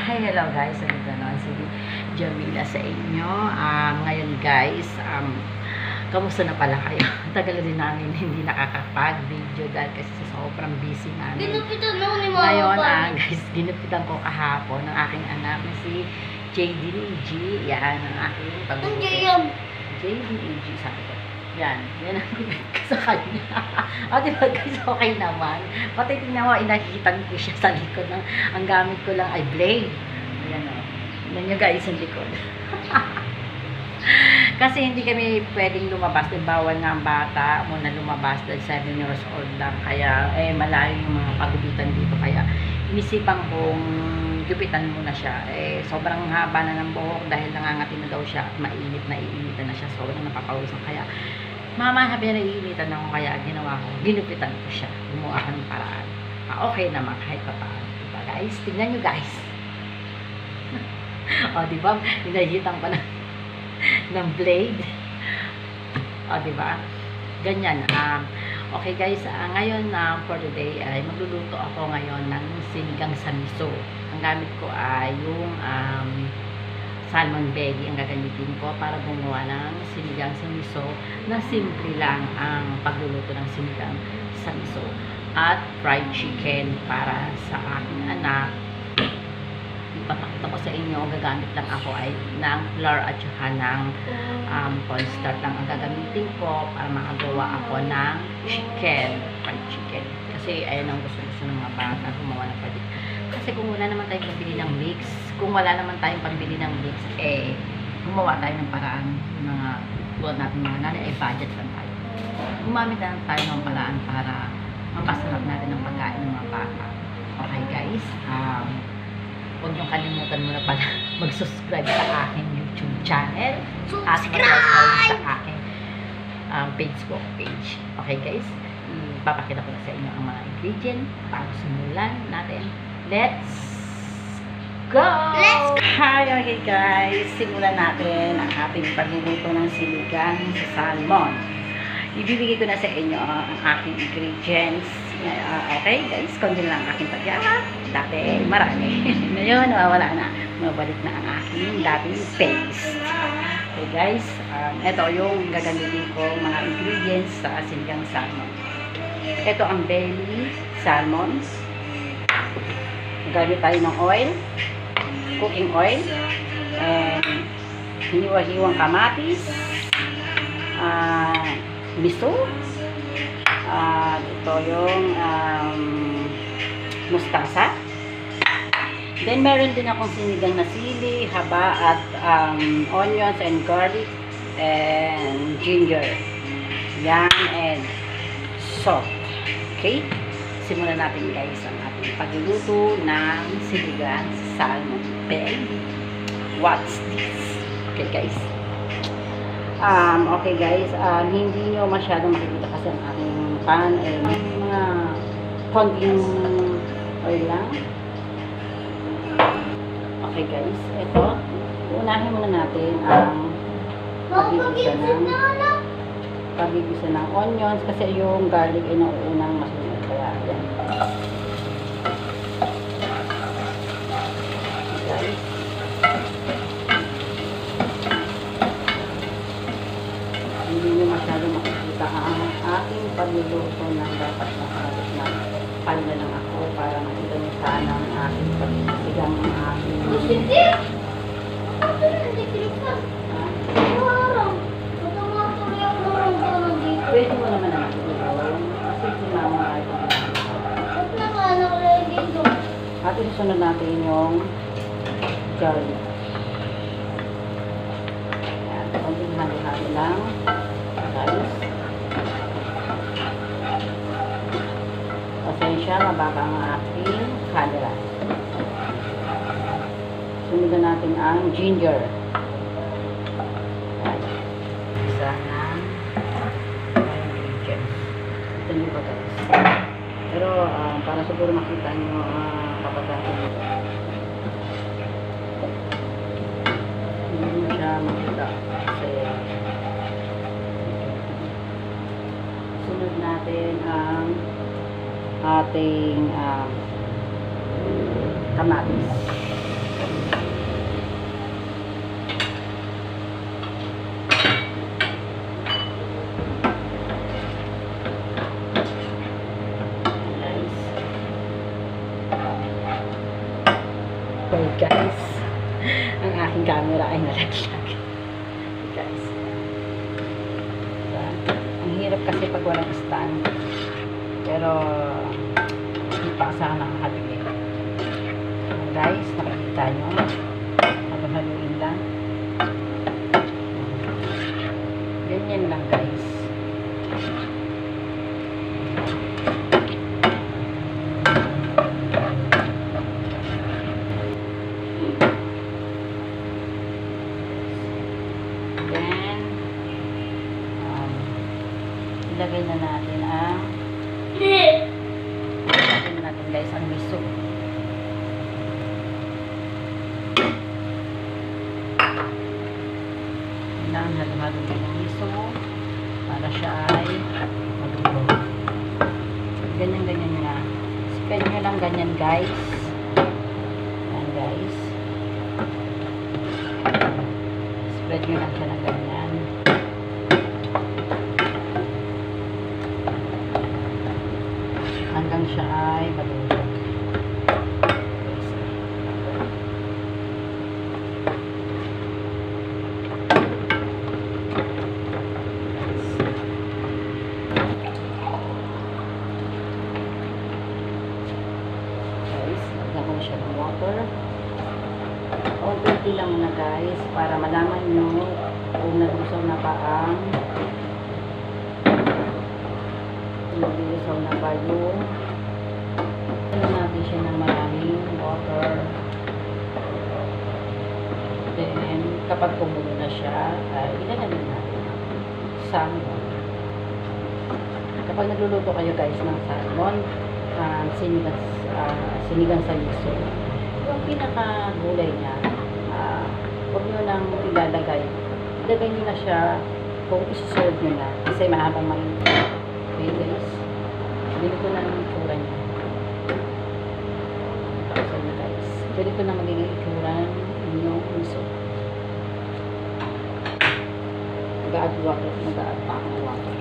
Hi, hello guys. Ano na si Jamila sa inyo. Ngayon guys, kamusta na pala kayo? Tagal din namin hindi nakakapag-video dahil kasi sobrang busy namin. Ginupitan ako ni Mama. Ngayon, guys, ginupitan ko kahapon ng aking anak na si JDG. Yan, ang aking Ang jayam. JDG, sabi ko. Yan ang gupit ko sa kanya. Diba guys, okay naman. Pati tingnan mo, inahitan ko siya sa likod. Ang gamit ko lang ay blade. Ayan o. Tingnan nyo guys, ang likod. Kasi hindi kami pwedeng lumabas. Bawal nga ang bata muna lumabas dahil 7 years old lang. Kaya, malayo yung mga pagupitan dito. Kaya, inisipan kong gupitan muna siya. Sobrang haba na ng buhok dahil nangangati na daw siya at naiinitan na siya. Sobrang napapawisan. Kaya, mama, sabi na naiinitan ako. Kaya, ginawa ko. Ginupitan ko siya. Gumawa ko ng paraan. Okay naman kahit pa paano. Diba guys? Tignan nyo guys. Diba? Hinahitan ko ng blade. Diba? Ganyan. Okay guys, ngayon for today ay magluluto ako ngayon ng sinigang sa miso. Ang gamit ko ay yung salmon belly ang gagamitin ko para gumawa ng sinigang sa miso na simple lang ang pagluluto ng sinigang sa miso. At fried chicken para sa aking anak. Ipapakita ko sa inyo, gagamit lang ako ay ng flour at saka ng cornstarch lang ang gagamitin ko para makagawa ako ng chicken, fried chicken. Kasi ayun ang gusto ng mga bata, gumawa ng pwede. Kasi kung wala naman tayong pambili ng mix, gumawa tayo ng paraan mga buwan natin mga nanay, budget lang tayo. Gumamit lang tayo ng paraan para mapasarap natin ang pagkain ng mga bata. Okay guys, huwag niyong kalimutan muna pala mag-subscribe sa aking YouTube channel at mag-like sa aking Facebook page. Okay guys, ipapakita ko na sa inyo ang mga ingredient para simulan natin. Let's go! Hi! Okay guys, simulan natin ang ating pagluluto ng sinigang sa salmon. Ibibigay ko na sa inyo ang aking ingredients. Okay guys, kundi lang ang aking tagyara. Dati marami. Ngayon, nawawala na. Mabalik na ang aking dating paste. Okay guys, ito yung gagamitin ko mga ingredients sa sinigang salmon. Ito ang belly salmon. Gamit tayo ng oil, cooking oil, and hiniwa-hiwang kamatis, miso, ito yung mustasa. Then meron din akong sinigang na sili, haba at onions and garlic and ginger. Yan and salt. Okay? Simulan natin guys ang ating pagluluto ng sinigang sa salmon belly. What's this? Okay guys. Okay guys, hindi nyo masyadong makikita kasi ang aking pan mga konting oil lang. Okay guys, ito unahin muna natin ang pagigisa ng onions kasi yung garlic ay nauunang masunod. Kaya yan guys, hindi nyo masyadong makikita ang aking pagluluto ng dapat makarap na pan na lang ako para makita nyo sana ang aking pagsisigang ng aking pwede mo naman ang kasi sinama ay at isusunod natin yung garlic. Ayan, konting halo-halo lang guys. Pasensya, mababa ang aking camera. Sunod natin ang ginger. Ayan. Isa na ingredients. Ito nyo ba guys? Pero para siguro makita nyo kapagatin nito. Hindi mo siya makita kasi sunod natin ang ating kamatis. Wait guys, ang aking camera ay nalaglag. Guys, ang hirap kasi pag walang stand. Pero hindi pa asahan nakakabili. Guys, nakikita nyo, haluin lang. Ganyan lang guys. Then ilagay na natin ang guys ang miso. Kailangan halo-halo ng miso para siya ay maluto. Ganyan-ganyan na. Spread nyo lang ganyan guys. Yan guys. Spread nyo lang siya ng ganyan. Hanggang siya ay maluto. Siya ng water. Konti lang muna guys para malaman nyo kung naglusaw na ba yung ano natin siya ng maraming water. Then kapag kumulo na siya ay ilalagay natin salmon. Kapag nagluluto kayo guys ng salmon, sinigang sa miso, yung pinaka gulay niya, huwag nyo nang ilalagay. Ilagay nyo na siya kung isuserve nyo na kasi mahabang mainit. Okay guys, ganito na ang itsura niya. So guys, ganito na magiging itsura yung miso. Mag-add water, mag-add pa ang water.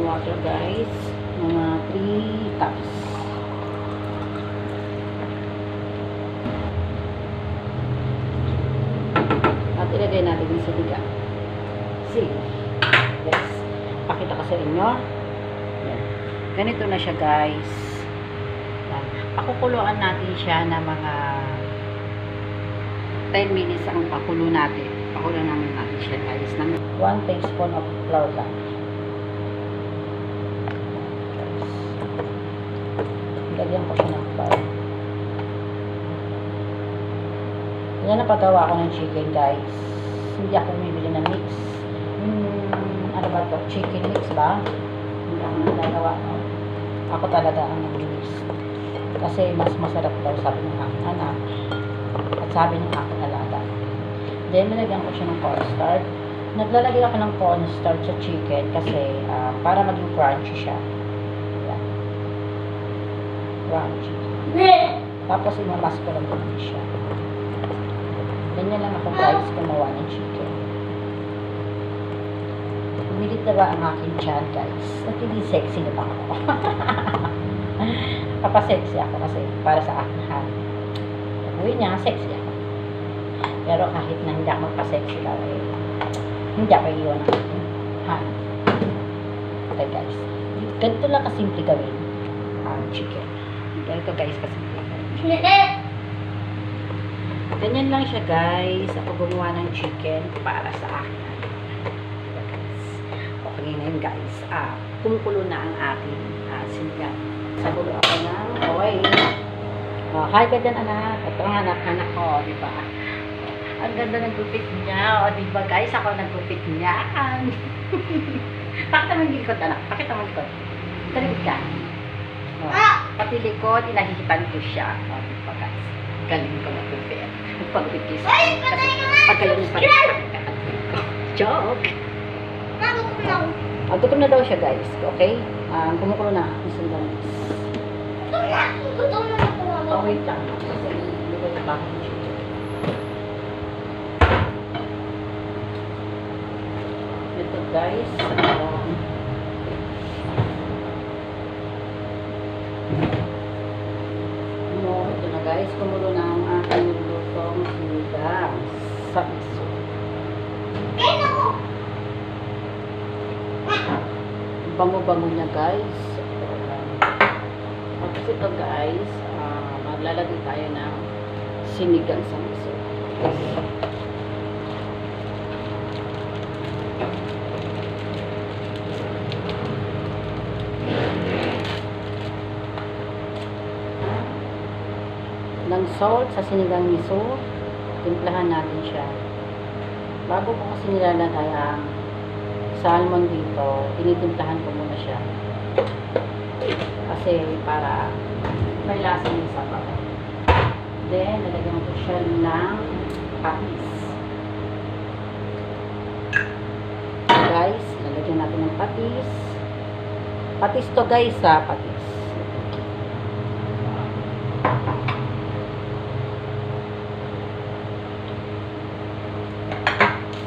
Water guys, mga 3 cups. At ilagay natin yung siligang. Yes, pakita ko sa inyo. Yan. Ganito na siya guys. Yan. Pakukuluan natin siya na mga 10 minutes ang pakulo natin. Pakulo namin natin siya guys ng 1 teaspoon of flour lang. Lagyan ko siya ng flour. Yan ang paggawa ko ng chicken guys. Hindi ako bumibili ng mix. Ano ba ito? Chicken mix ba? Hindi ako nagagawa. No? Ako talaga ang nag-mix. Kasi mas masarap daw sabi ng aking anak. At sabi ng aking alaga. Then nilagyan ko siya ng cornstarch. Naglalagay ako ng cornstarch sa chicken kasi para maging crunchy siya. Crunchy. Tapos imamas ko lang naman siya. Ganyan lang ako guys gumawa ng chicken. Umilit na ba ang aking tiyan guys? At hindi sexy na ba ako? Papasexy ako kasi para sa aking hand. Uwi niya, sexy ako. Pero kahit na hindi ako magpa-sexy lang hindi ako iwan ng aking hand. Okay guys. Ganito lang kasimple gawin ang chicken. Ganito guys kasi ganyan lang siya guys. Ako gumawa ng chicken para sa akin. Okay na yun guys. Kumukulo na ang aking sinigang. Sagulo ako ng oil. Hi ka dyan anak. Ito ang anak ko, di ba? Ang ganda ng gupit niya. O di ba guys, ako nagupit niya. Pakita mo yung likod anak. Pakita mo yung likod. Talikod ka. Pati likod, inahihipan ko siya. O di ba guys? Galing ko magupit. Pag-upit kasi pag kayo yung pag-upit ko. Joke! Gutom na daw siya guys. Okay? Kumukulo na. Gutom na. Wait lang. Kasi hindi ko na bakit siya. guys. Ito na guys, kumulo na ang aking lutong sinigang sa miso. Bango-bango niya guys. Tapos ito guys, maglalagay tayo ng sinigang sa miso. Ng salt sa sinigang miso, timplahan natin siya. Bago ko kasi nilalagay ang salmon dito, tinitimplahan ko muna siya. Kasi para may lasa yung sabaw. Then, lalagyan ko siya ng patis. Guys, lalagyan natin ng patis. Patis to guys ha, patis.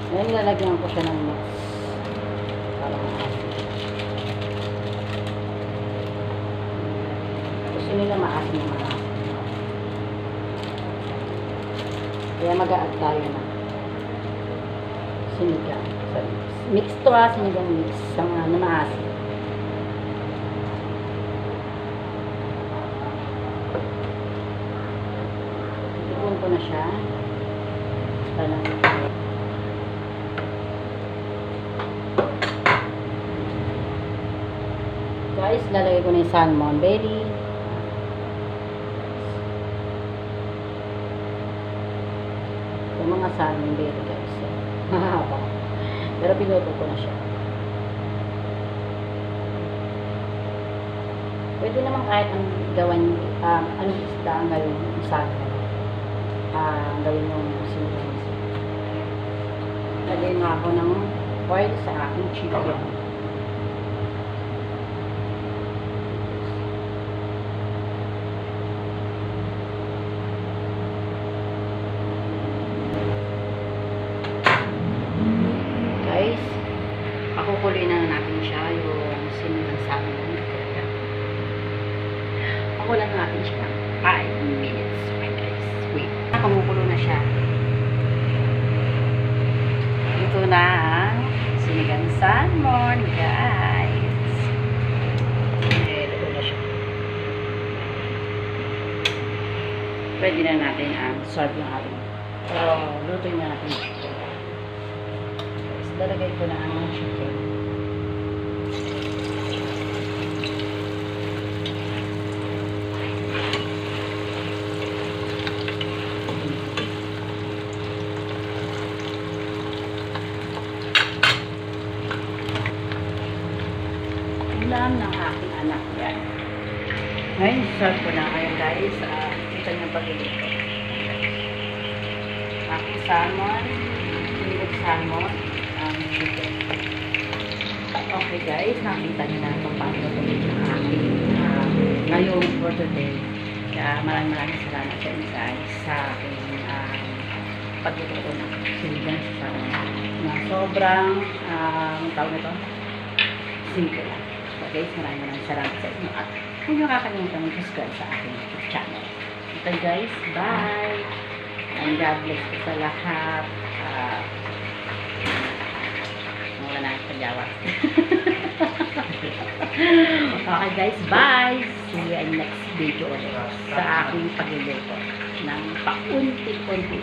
Then, lalagyan ko siya ng mix. Para maasin. Gusto nila maasin na maasin. Kaya mag-a-add tayo na sinigang. Mix to ha, sinigang mix. Sa mga na maasin. Iwan ko na siya. Parang guys, lalagay ko na yung salmon belly. Yung mga salmon belly guys. Mahaba. Pero pinuto ko na siya. Pwede naman kahit ang gawan, anong isda ang gawin yung salmon. Gawin yung sinigang. Lagay na ako ng oil sa aking chicken. Pakukuloy na natin siya yung sinigang salmon. Pakulan natin siya ng 5 minutes. Okay guys, wait. Kumukulo na siya. Ito na ang sinigang salmon guys. Ito na siya. Pwede na natin ang serve yung ating. Pero lutuin na natin siya. Lalagay ko na ang chicken. Ulam ng aking anak yan. Ngayon, serve ko na kayo guys. Kita niyo pagluluto. Aking salmon. Sinigang salmon. Chicken. Okay guys, nakita niyo na kung paano ito yung aking ngayong for today. Kaya maraming salamat sa inyo guys sa aking pagluto ng sinigang sa na sobrang tawag na ito simple. So guys, maraming salamat sa inyo at huwag niyo kakalimutan mag-subscribe sa aking YouTube channel. Ito guys, bye! And God bless po sa lahat. Wala na pagyawa. Okay guys, bye! See you in next video ulit sa aking pagluluto ng paunti-unti